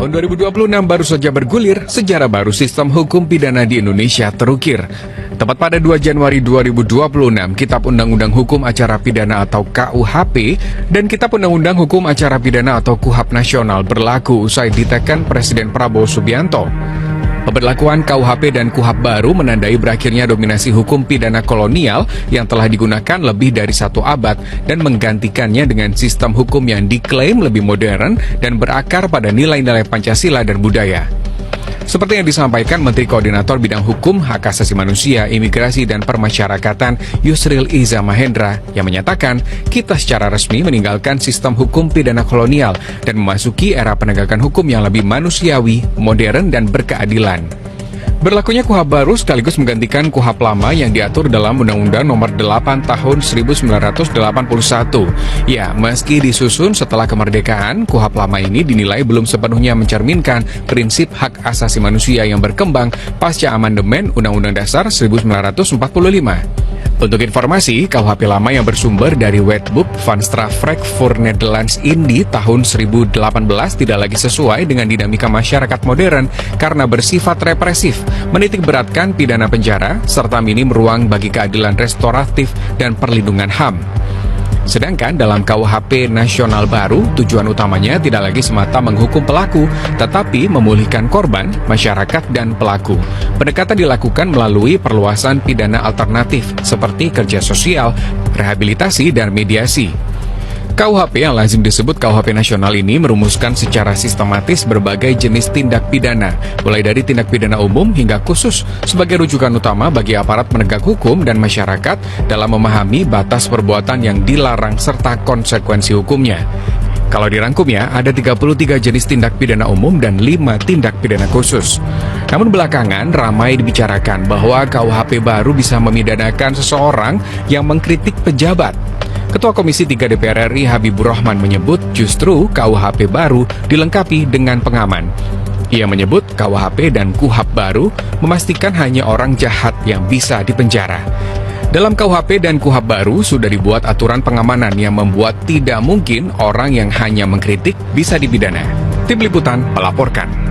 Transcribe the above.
Tahun 2026 baru saja bergulir, sejarah baru sistem hukum pidana di Indonesia terukir. Tepat pada 2 Januari 2026, Kitab Undang-Undang Hukum Acara Pidana atau KUHP dan Kitab Undang-Undang Hukum Acara Pidana atau KUHAP Nasional berlaku usai diteken Presiden Prabowo Subianto. Pemberlakuan KUHP dan KUHAP baru menandai berakhirnya dominasi hukum pidana kolonial yang telah digunakan lebih dari 1 abad dan menggantikannya dengan sistem hukum yang diklaim lebih modern dan berakar pada nilai-nilai Pancasila dan budaya. Seperti yang disampaikan Menteri Koordinator Bidang Hukum, Hak Asasi Manusia, Imigrasi, dan Permasyarakatan Yusril Iza Mahendra yang menyatakan kita secara resmi meninggalkan sistem hukum pidana kolonial dan memasuki era penegakan hukum yang lebih manusiawi, modern, dan berkeadilan. Berlakunya KUHAP baru sekaligus menggantikan KUHAP lama yang diatur dalam Undang-Undang Nomor 8 Tahun 1981. Ya, meski disusun setelah kemerdekaan, KUHAP lama ini dinilai belum sepenuhnya mencerminkan prinsip hak asasi manusia yang berkembang pasca amandemen Undang-Undang Dasar 1945. Untuk informasi, KUHP lama yang bersumber dari Wetboek van Strafrecht voor Nederlands Indi tahun 1018 tidak lagi sesuai dengan dinamika masyarakat modern karena bersifat represif, menitik beratkan pidana penjara, serta minim ruang bagi keadilan restoratif dan perlindungan HAM. Sedangkan dalam KUHP nasional baru, tujuan utamanya tidak lagi semata menghukum pelaku, tetapi memulihkan korban, masyarakat, dan pelaku. Pendekatan dilakukan melalui perluasan pidana alternatif, seperti kerja sosial, rehabilitasi, dan mediasi. KUHP yang lazim disebut KUHP nasional ini merumuskan secara sistematis berbagai jenis tindak pidana, mulai dari tindak pidana umum hingga khusus, sebagai rujukan utama bagi aparat penegak hukum dan masyarakat dalam memahami batas perbuatan yang dilarang serta konsekuensi hukumnya. Kalau dirangkum ya, ada 33 jenis tindak pidana umum dan 5 tindak pidana khusus. Namun belakangan ramai dibicarakan bahwa KUHP baru bisa memidanakan seseorang yang mengkritik pejabat. Ketua Komisi 3 DPR RI Habibur Rahman menyebut justru KUHP baru dilengkapi dengan pengaman. Ia menyebut KUHP dan KUHAP baru memastikan hanya orang jahat yang bisa dipenjara. Dalam KUHP dan KUHAP baru sudah dibuat aturan pengamanan yang membuat tidak mungkin orang yang hanya mengkritik bisa dipidana. Tim Liputan melaporkan.